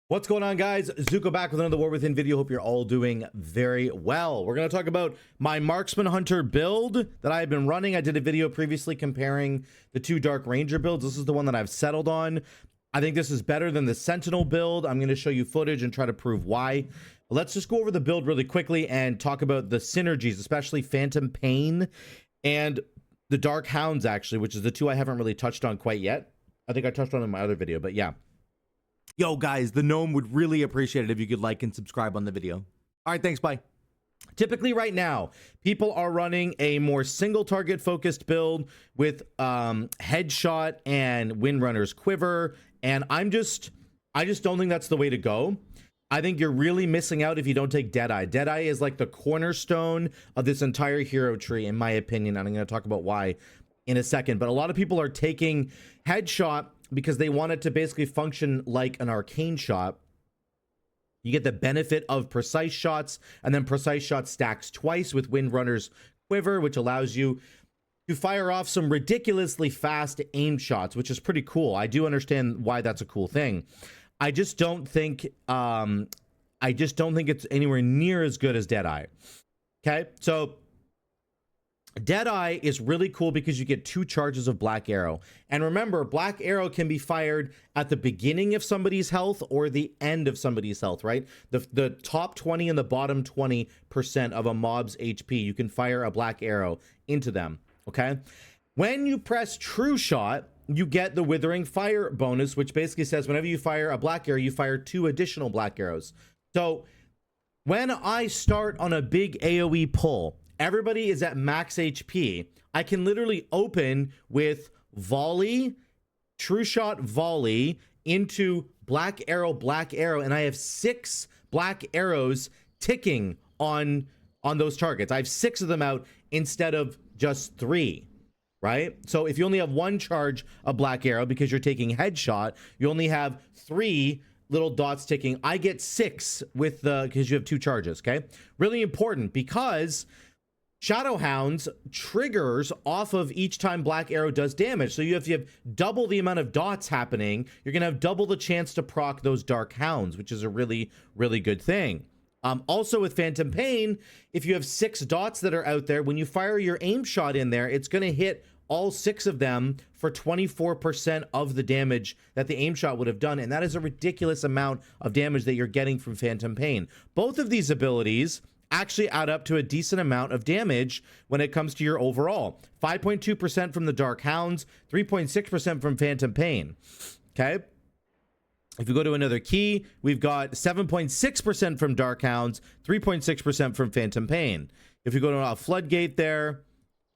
What's going on, guys? Zuko back with another War Within video. Hope you're all doing very well. We're going to talk about my Marksman Hunter build that I've been running. I did a video previously comparing the two Dark Ranger builds. This is the one that I've settled on. I think this is better than the Sentinel build. I'm going to show you footage and try to prove why. But let's just go over the build really quickly and talk about the synergies, especially Phantom Pain and the Dark Hounds, actually, which is the two I haven't really touched on quite yet. I think I touched on in my other video, but yeah. Yo, guys, the gnome would really appreciate it if you could like and subscribe on the video. All right, thanks, bye. Typically right now, people are running a more single target focused build with headshot and Windrunner's quiver, and I just don't think that's the way to go. I think you're really missing out if you don't take Deadeye. Deadeye is like the cornerstone of this entire hero tree, in my opinion, and I'm going to talk about why in a second. But a lot of people are taking headshot because they want it to basically function like an arcane shot. You get the benefit of precise shots, and then precise shot stacks twice with Windrunner's quiver, which allows you to fire off some ridiculously fast aim shots, which is pretty cool. I do understand why that's a cool thing. I just don't think it's anywhere near as good as Deadeye. Okay, so Deadeye is really cool because you get 2 charges of Black Arrow. And remember, Black Arrow can be fired at the beginning of somebody's health or the end of somebody's health, right? The top 20 and the bottom 20% of a mob's HP, you can fire a Black Arrow into them, okay? When you press True Shot, you get the Withering Fire bonus, which basically says whenever you fire a Black Arrow, you fire 2 additional Black Arrows. So when I start on a big AoE pull, everybody is at max HP. I can literally open with volley, true shot volley into Black Arrow, and I have 6 Black Arrows ticking on those targets. I have 6 of them out instead of just 3, right? So if you only have 1 charge of Black Arrow because you're taking headshot, you only have 3 little dots ticking. I get 6 with because you have 2 charges, okay? Really important because Shadow Hounds triggers off of each time Black Arrow does damage. So you have double the amount of dots happening. You're going to have double the chance to proc those Dark Hounds, which is a really, really good thing. Also with Phantom Pain, if you have 6 dots that are out there, when you fire your aim shot in there, it's going to hit all 6 of them for 24% of the damage that the aim shot would have done. And that is a ridiculous amount of damage that you're getting from Phantom Pain. Both of these abilities actually add up to a decent amount of damage when it comes to your overall. 5.2% from the Dark Hounds, 3.6% from Phantom Pain. Okay. If you go to another key, we've got 7.6% from Dark Hounds, 3.6% from Phantom Pain. If you go to a Floodgate there,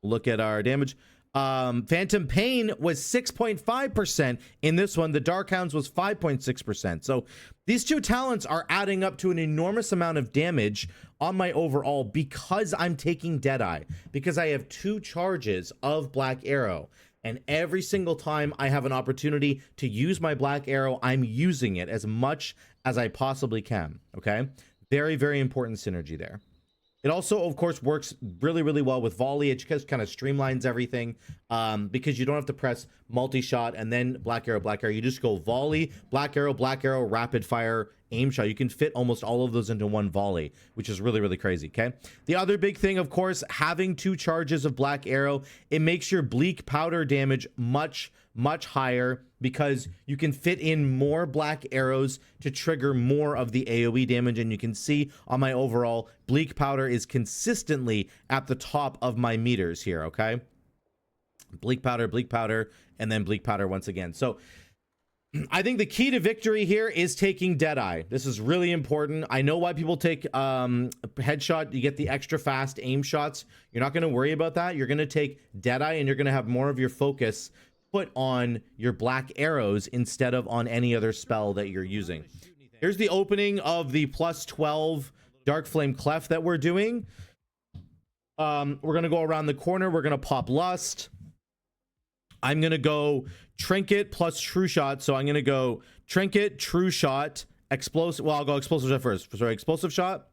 look at our damage. Phantom Pain was 6.5%. In this one, the Dark Hounds was 5.6%. So these 2 talents are adding up to an enormous amount of damage on my overall because I'm taking Deadeye, because I have 2 charges of Black Arrow. And every single time I have an opportunity to use my Black Arrow, I'm using it as much as I possibly can. Okay. Very, very important synergy there. It also, of course, works really, really well with volley. It just kind of streamlines everything because you don't have to press multi-shot and then Black Arrow, Black Arrow. You just go volley, Black Arrow, rapid fire, aim shot. You can fit almost all of those into one volley, which is really, really crazy, okay? The other big thing, of course, having 2 charges of Black Arrow, it makes your bleak powder damage much higher because you can fit in more Black Arrows to trigger more of the AoE damage. And you can see on my overall, bleak powder is consistently at the top of my meters here, okay? Bleak powder, and then bleak powder once again. So I think the key to victory here is taking Deadeye. This is really important. I know why people take headshot. You get the extra fast aim shots. You're not going to worry about that. You're going to take Deadeye and you're going to have more of your focus put on your Black Arrows instead of on any other spell that you're using. Here's the opening of the plus 12 Dark Flame Clef that we're doing. We're going to go around the corner. We're going to pop Lust. I'm going to go Trinket plus True Shot. So I'm going to go Trinket, True Shot, Explosive. Well, I'll go Explosive Shot first. Sorry, Explosive Shot.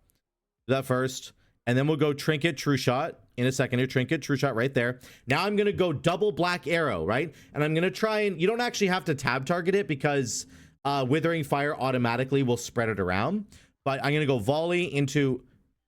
Do that first. And then we'll go Trinket, True Shot in a second here. Trinket, True Shot right there. Now I'm going to go double Black Arrow, right? And I'm going to try and... You don't actually have to tab target it because Withering Fire automatically will spread it around. But I'm going to go volley into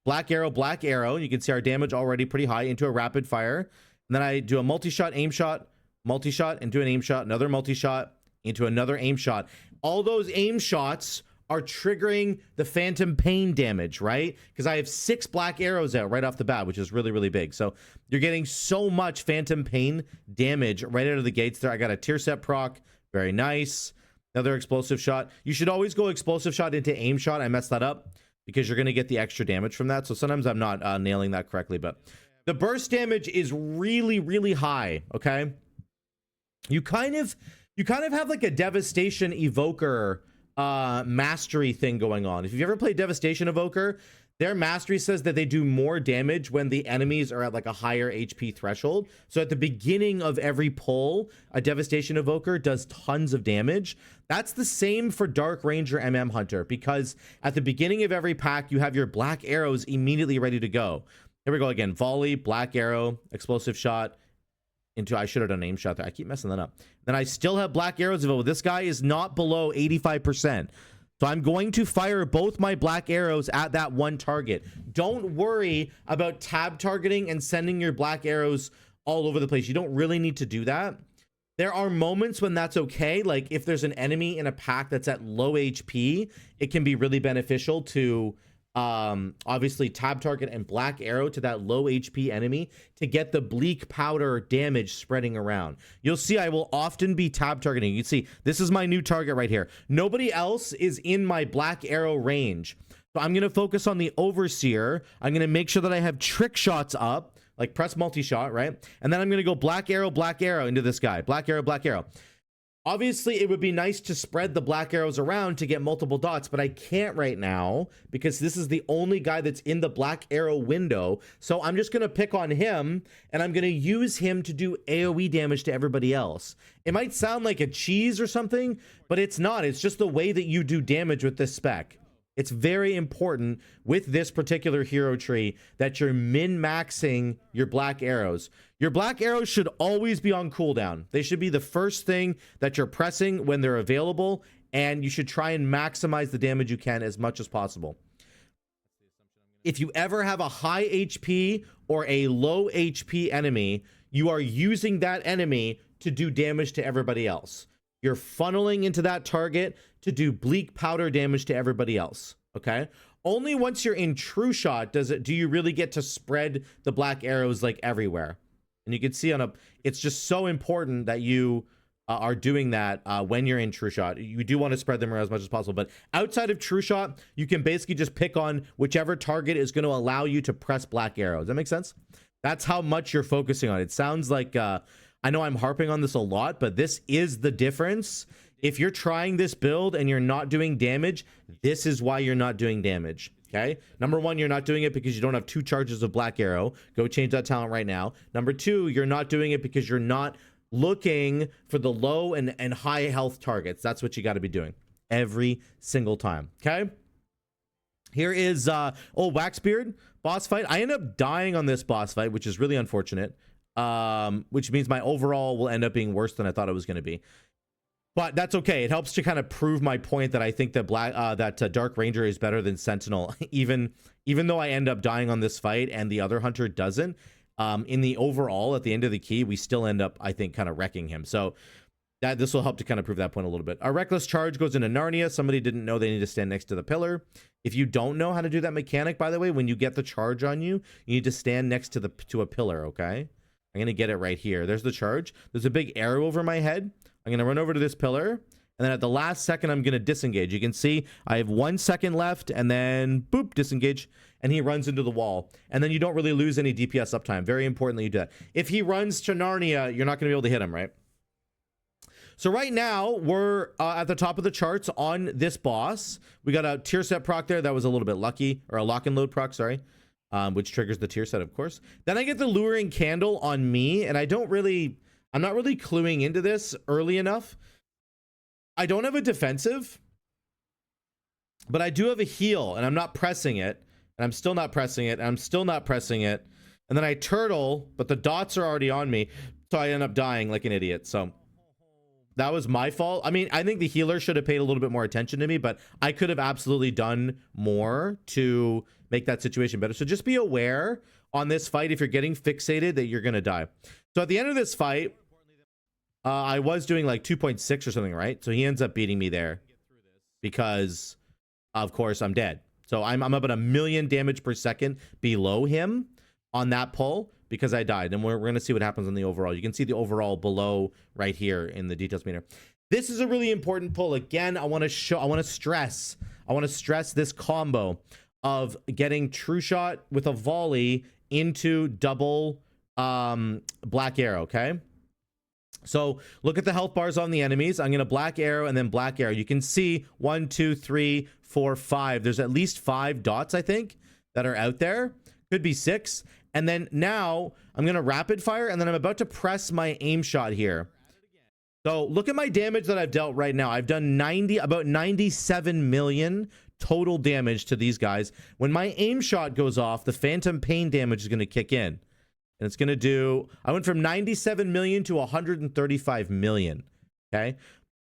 black arrow. You can see our damage already pretty high into a rapid fire. And then I do a multi-shot, aim shot, multi-shot, into an aim shot, another multi-shot, into another aim shot. All those aim shots are triggering the phantom pain damage, right? Because I have 6 black arrows out right off the bat, which is really, really big. So you're getting so much phantom pain damage right out of the gates there. I got a tier set proc. Very nice. Another explosive shot. You should always go explosive shot into aim shot. I messed that up because you're going to get the extra damage from that. So sometimes I'm not nailing that correctly, but the burst damage is really, really high. Okay. You kind of have like a devastation evoker mastery thing going on. If you've ever played Devastation Evoker, their mastery says that they do more damage when the enemies are at like a higher HP threshold. So at the beginning of every pull, a Devastation Evoker does tons of damage. That's the same for Dark Ranger Hunter, because at the beginning of every pack, you have your black arrows immediately ready to go. Here we go again. Volley, black arrow, explosive shot, into, I should have done an aim shot there. I keep messing that up. Then I still have black arrows available. This guy is not below 85%. So I'm going to fire both my black arrows at that one target. Don't worry about tab targeting and sending your black arrows all over the place. You don't really need to do that. There are moments when that's okay. Like if there's an enemy in a pack that's at low HP, it can be really beneficial to obviously tab target and black arrow to that low HP enemy to get the bleak powder damage spreading around. You'll see I will often be tab targeting. You can see this is my new target right here. Nobody else is in my black arrow range. So I'm going to focus on the overseer. I'm going to make sure that I have trick shots up, like press multi-shot, right? And then I'm going to go black arrow into this guy. Black arrow, black arrow. Obviously, it would be nice to spread the black arrows around to get multiple dots, but I can't right now because this is the only guy that's in the black arrow window. So I'm just going to pick on him, and I'm going to use him to do AoE damage to everybody else. It might sound like a cheese or something, but it's not. It's just the way that you do damage with this spec. It's very important with this particular hero tree that you're min-maxing your black arrows. Your black arrows should always be on cooldown. They should be the first thing that you're pressing when they're available, and you should try and maximize the damage you can as much as possible. If you ever have a high HP or a low HP enemy, you are using that enemy to do damage to everybody else. You're funneling into that target to do bleak powder damage to everybody else. Okay. Only once you're in true shot do you really get to spread the black arrows like everywhere. And you can see it's just so important that you are doing that when you're in true shot. You do want to spread them around as much as possible, but outside of true shot, you can basically just pick on whichever target is going to allow you to press black arrows. Does that make sense? That's how much you're focusing on. It sounds like, I know I'm harping on this a lot, but this is the difference. If you're trying this build and you're not doing damage, this is why you're not doing damage. Okay. Number one, you're not doing it because you don't have 2 charges of black arrow. Go change that talent right now. Number 2, you're not doing it because you're not looking for the low and high health targets. That's what you got to be doing every single time. Okay. Here is Waxbeard boss fight. I end up dying on this boss fight, which is really unfortunate. Which means my overall will end up being worse than I thought it was going to be. But that's okay. It helps to kind of prove my point that I think that Dark Ranger is better than Sentinel, even though I end up dying on this fight and the other hunter doesn't. In the overall, at the end of the key, we still end up, I think, kind of wrecking him. So this will help to kind of prove that point a little bit. Our reckless charge goes into Narnia. Somebody didn't know they need to stand next to the pillar. If you don't know how to do that mechanic, by the way, when you get the charge on you, you need to stand next to a pillar. Okay. I'm going to get it right here. There's the charge. There's a big arrow over my head. I'm going to run over to this pillar. And then at the last second, I'm going to disengage. You can see I have 1 second left and then boop, disengage. And he runs into the wall. And then you don't really lose any DPS uptime. Very important that you do that. If he runs to Narnia, you're not going to be able to hit him, right? So right now, we're at the top of the charts on this boss. We got a tier set proc there. That was a little bit lucky. Or a lock and load proc, sorry. Which triggers the tier set, of course. Then I get the luring candle on me, and I'm not really cluing into this early enough. I don't have a defensive, but I do have a heal, and I'm not pressing it, and I'm still not pressing it, and I'm still not pressing it. And then I turtle, but the dots are already on me, so I end up dying like an idiot. So That was my fault. I mean, I think the healer should have paid a little bit more attention to me, but I could have absolutely done more to make that situation better. So just be aware on this fight, if you're getting fixated, that you're going to die. So at the end of this fight, I was doing like 2.6 or something, right? So he ends up beating me there because, of course, I'm dead. So I'm about 1,000,000 damage per second below him on that pull because I died. And we're going to see what happens on the overall. You can see the overall below right here in the details meter. This is a really important pull. Again, I want to stress this combo of getting true shot with a volley into double black arrow. Okay. So look at the health bars on the enemies. I'm going to black arrow and then black arrow. You can see 1, 2, 3, 4, 5. There's at least 5 dots, I think, that are out there. Could be 6. And then now I'm going to rapid fire, and then I'm about to press my aim shot here. So look at my damage that I've dealt right now. I've done about 97 million total damage to these guys. When my aim shot goes off, the phantom pain damage is going to kick in. And it's going to do, I went from 97 million to 135 million. Okay.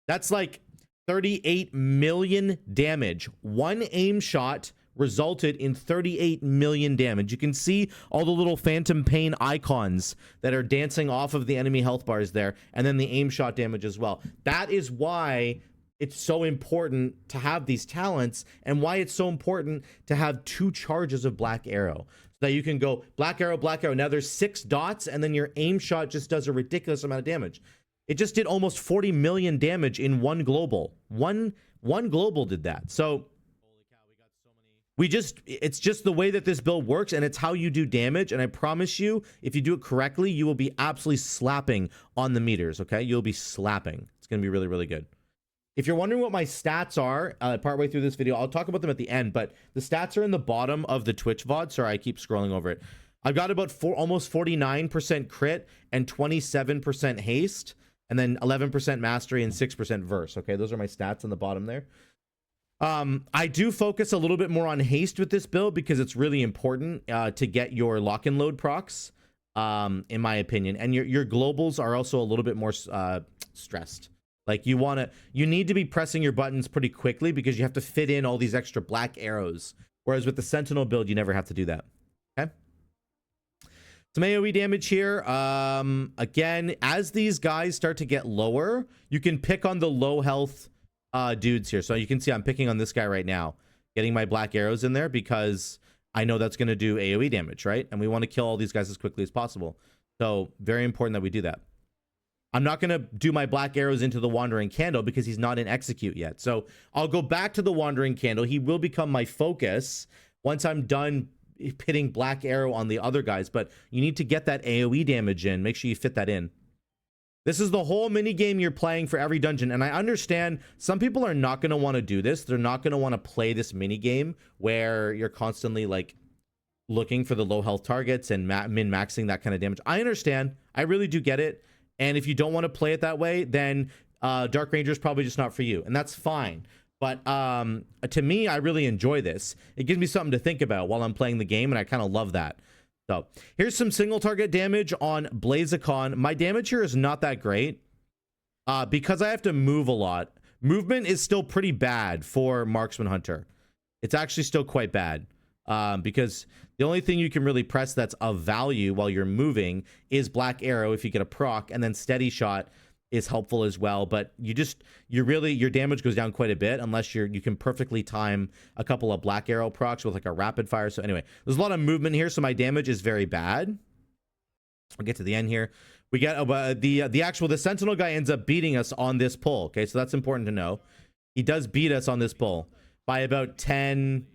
That's like 38 million damage. One aim shot resulted in 38 million damage. You can see all the little phantom pain icons that are dancing off of the enemy health bars there. And then the aim shot damage as well. That is why it's so important to have these talents, and why it's so important to have 2 charges of black arrow. That you can go black arrow, black arrow. Now there's 6 dots, and then your aim shot just does a ridiculous amount of damage. It just did almost 40 million damage in one global. One global did that. So it's just the way that this build works, and it's how you do damage. And I promise you, if you do it correctly, you will be absolutely slapping on the meters. Okay, you'll be slapping. It's gonna be really, really good. If you're wondering what my stats are partway through this video, I'll talk about them at the end, but the stats are in the bottom of the Twitch VOD. Sorry, I keep scrolling over it. I've got about almost 49% crit and 27% haste, and then 11% mastery and 6% verse. Okay, those are my stats on the bottom there. I do focus a little bit more on haste with this build because it's really important to get your lock and load procs, in my opinion. And your globals are also a little bit more stressed. Like you need to be pressing your buttons pretty quickly because you have to fit in all these extra black arrows. Whereas with the Sentinel build, you never have to do that. Okay. Some AoE damage here. Again, as these guys start to get lower, you can pick on the low health dudes here. So you can see I'm picking on this guy right now, getting my black arrows in there because I know that's going to do AoE damage, right? And we want to kill all these guys as quickly as possible. So very important that we do that. I'm not going to do my black arrows into the Wandering Candle because he's not in execute yet. So I'll go back to the Wandering Candle. He will become my focus once I'm done hitting black arrow on the other guys. But you need to get that AoE damage in. Make sure you fit that in. This is the whole mini game you're playing for every dungeon. And I understand some people are not going to want to do this. They're not going to want to play this mini game where you're constantly like looking for the low health targets and min-maxing that kind of damage. I understand. I really do get it. And if you don't want to play it that way, then Dark Ranger is probably just not for you. And that's fine. But to me, I really enjoy this. It gives me something to think about while I'm playing the game, and I kind of love that. So here's some single target damage on Blaziken. My damage here is not that great because I have to move a lot. Movement is still pretty bad for Marksman Hunter. It's actually still quite bad. Because the only thing you can really press that's of value while you're moving is Black Arrow if you get a proc, and then Steady Shot is helpful as well. But your damage goes down quite a bit unless you can perfectly time a couple of Black Arrow procs with like a rapid fire. So anyway, there's a lot of movement here, so my damage is very bad. I'll get to the end here. We get the Sentinel guy ends up beating us on this pull. Okay, so that's important to know. He does beat us on this pull by about 10.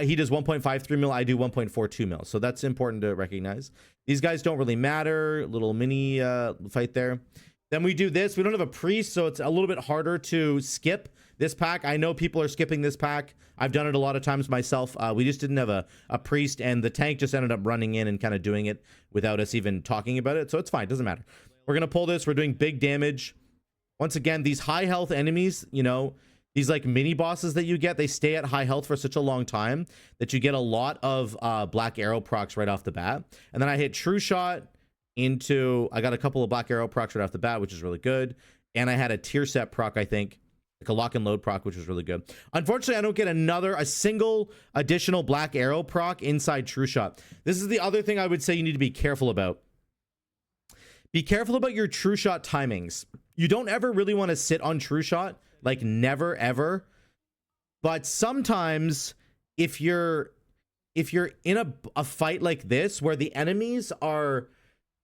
He does 1.53 mil. I do 1.42 mil. So that's important to recognize. These guys don't really matter. Little mini fight there. Then we do this. We don't have a priest, so it's a little bit harder to skip this pack. I know people are skipping this pack. I've done it a lot of times myself. We just didn't have a priest, and the tank just ended up running in and kind of doing it without us even talking about it. So it's fine. It doesn't matter. We're going to pull this. We're doing big damage. Once again, these high health enemies, you know, these like mini bosses that you get, they stay at high health for such a long time that you get a lot of Black Arrow procs right off the bat. And then I hit True Shot into, I got a couple of Black Arrow procs right off the bat, which is really good. and I had a tier set proc, I think, like a lock and load proc, which was really good. Unfortunately, I don't get a single additional black arrow proc inside True Shot. This is the other thing I would say you need to be careful about. Be careful about your True Shot timings. You don't ever really want to sit on True Shot, like never ever. But sometimes if you're in a fight like this where the enemies are,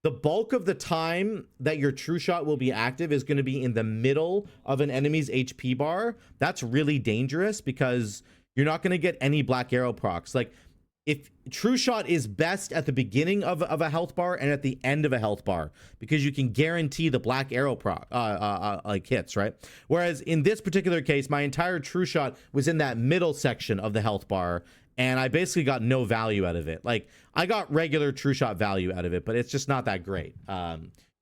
the bulk of the time that your True Shot will be active is going to be in the middle of an enemy's HP bar, that's really dangerous because you're not going to get any black arrow procs. Like, if True Shot is best at the beginning of a health bar and at the end of a health bar, because you can guarantee the black arrow proc like hits, right? Whereas in this particular case, my entire True Shot was in that middle section of the health bar, and I basically got no value out of it. Like, I got regular True Shot value out of it, but it's just not that great.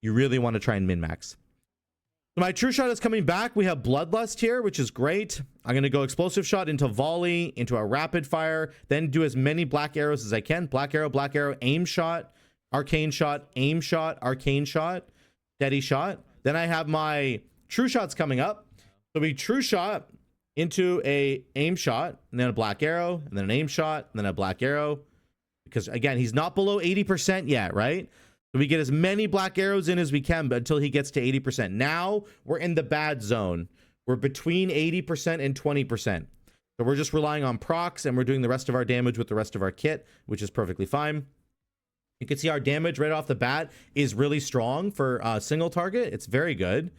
You really want to try and min-max. So my True Shot is coming back. We have Bloodlust here, which is great. I'm going to go Explosive Shot into Volley, into a Rapid Fire, then do as many black arrows as I can. Black arrow, aim shot, arcane shot, aim shot, arcane shot, steady shot. Then I have my True Shots coming up. So we True Shot into a aim shot, and then a black arrow, and then an aim shot, and then a black arrow. Because, again, he's not below 80% yet, right? So we get as many black arrows in as we can, but until he gets to 80%. Now we're in the bad zone. We're between 80% and 20%. So we're just relying on procs, and we're doing the rest of our damage with the rest of our kit, which is perfectly fine. You can see our damage right off the bat is really strong for single target. It's very good.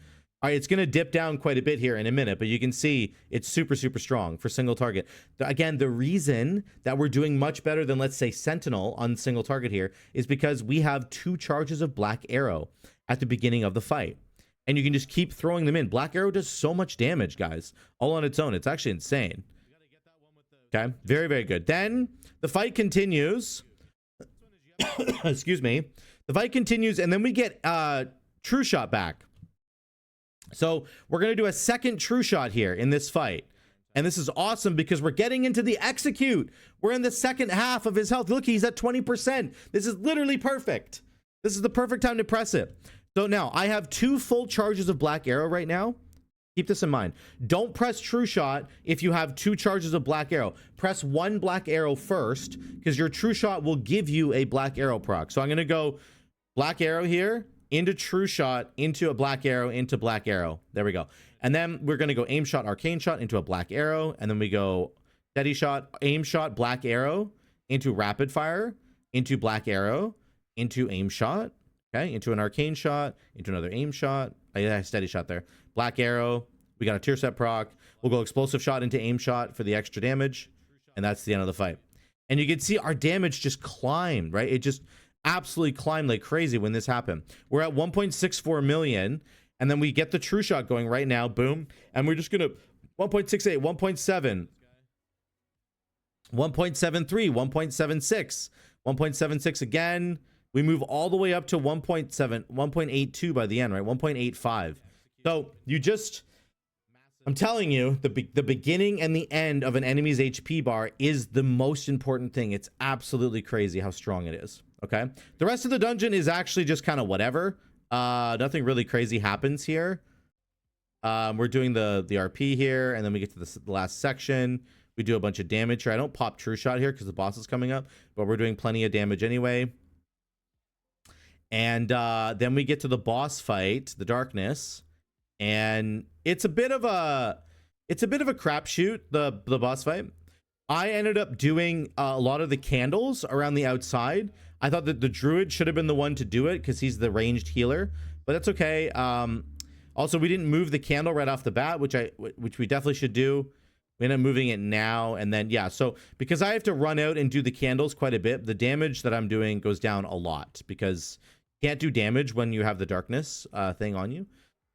All right, it's going to dip down quite a bit here in a minute, but you can see it's super, super strong for single target. Again, the reason that we're doing much better than, let's say, Sentinel on single target here is because we have 2 charges of Black Arrow at the beginning of the fight. And you can just keep throwing them in. Black Arrow does so much damage, guys, all on its own. It's actually insane. Okay, very, very good. Then the fight continues. Excuse me. The fight continues, and then we get True Shot back. So we're going to do a second True Shot here in this fight. And this is awesome because we're getting into the execute. We're in the second half of his health. Look, he's at 20%. This is literally perfect. This is the perfect time to press it. So now I have 2 full charges of Black Arrow right now. Keep this in mind. Don't press True Shot if you have 2 charges of Black Arrow. Press 1 Black Arrow first because your True Shot will give you a Black Arrow proc. So I'm going to go Black Arrow here, into True Shot, into a Black Arrow, into Black Arrow. There we go. And then we're going to go Aim Shot, Arcane Shot, into a Black Arrow. And then we go Steady Shot, Aim Shot, Black Arrow, into Rapid Fire, into Black Arrow, into Aim Shot, okay, into an Arcane Shot, into another Aim Shot. I Steady Shot there. Black Arrow. We got a tier set proc. We'll go Explosive Shot into Aim Shot for the extra damage. And that's the end of the fight. And you can see our damage just climbed, right? It just absolutely climbed like crazy when this happened. We're at 1.64 million, and then we get the True Shot going right now. Boom. And we're just gonna 1.68, 1.7, 1.73, 1.76, 1.76 again. We move all the way up to 1.7, 1.82 by the end, right? 1.85. So you just, I'm telling you, the beginning and the end of an enemy's HP bar is the most important thing. It's absolutely crazy how strong it is. Okay, the rest of the dungeon is actually just kind of whatever. Nothing really crazy happens here. We're doing the RP here, and then we get to the last section. We do a bunch of damage here. I don't pop True Shot here because the boss is coming up, but we're doing plenty of damage anyway. And then we get to the boss fight, the Darkness, and it's a bit of a crapshoot, the boss fight. I ended up doing a lot of the candles around the outside. I thought that the druid should have been the one to do it because he's the ranged healer, but that's okay. Also, we didn't move the candle right off the bat, which we definitely should do. We end up moving it now, and then yeah. So because I have to run out and do the candles quite a bit, the damage that I'm doing goes down a lot because you can't do damage when you have the darkness thing on you.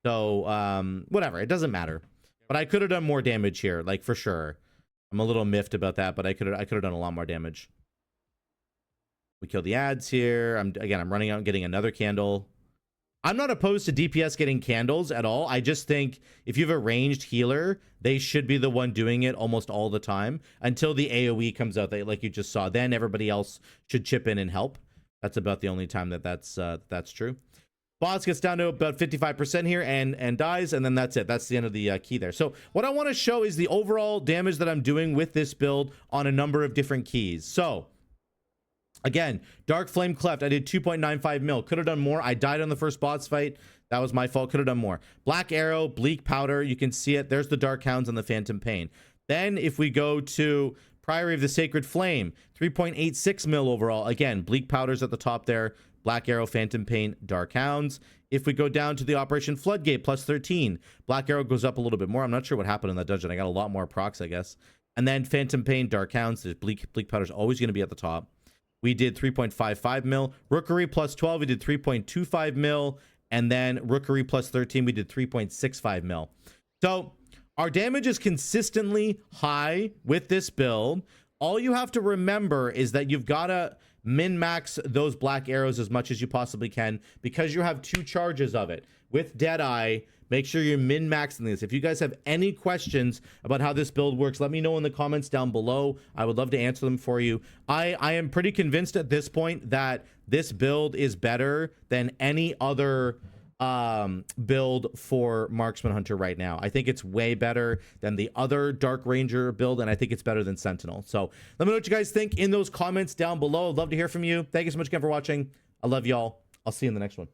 So whatever, it doesn't matter. But I could have done more damage here, like for sure. I'm a little miffed about that, but I could have done a lot more damage. We kill the ads here. I'm running out and getting another candle. I'm not opposed to DPS getting candles at all. I just think if you have a ranged healer, they should be the one doing it almost all the time until the AoE comes out, like you just saw. Then everybody else should chip in and help. That's about the only time that's true. Boss gets down to about 55% here and dies, and then that's it. That's the end of the key there. So what I want to show is the overall damage that I'm doing with this build on a number of different keys. So again, Dark Flame Cleft, I did 2.95 mil. Could have done more. I died on the first boss fight. That was my fault. Could have done more. Black Arrow, Bleak Powder, you can see it. There's the Dark Hounds and the Phantom Pain. Then if we go to Priory of the Sacred Flame, 3.86 mil overall. Again, Bleak Powder's at the top there. Black Arrow, Phantom Pain, Dark Hounds. If we go down to the Operation Floodgate, plus 13. Black Arrow goes up a little bit more. I'm not sure what happened in that dungeon. I got a lot more procs, I guess. And then Phantom Pain, Dark Hounds. There's Bleak Powder's always going to be at the top. We did 3.55 mil. Rookery plus 12, we did 3.25 mil. And then Rookery plus 13, we did 3.65 mil. So our damage is consistently high with this build. All you have to remember is that you've got to min-max those black arrows as much as you possibly can, because you have 2 charges of it. With Deadeye, make sure you're min-maxing this. If you guys have any questions about how this build works, let me know in the comments down below. I would love to answer them for you. I am pretty convinced at this point that this build is better than any other build for Marksman Hunter right now. I think it's way better than the other Dark Ranger build, and I think it's better than Sentinel. So let me know what you guys think in those comments down below. I'd love to hear from you. Thank you so much again for watching. I love y'all. I'll see you in the next one.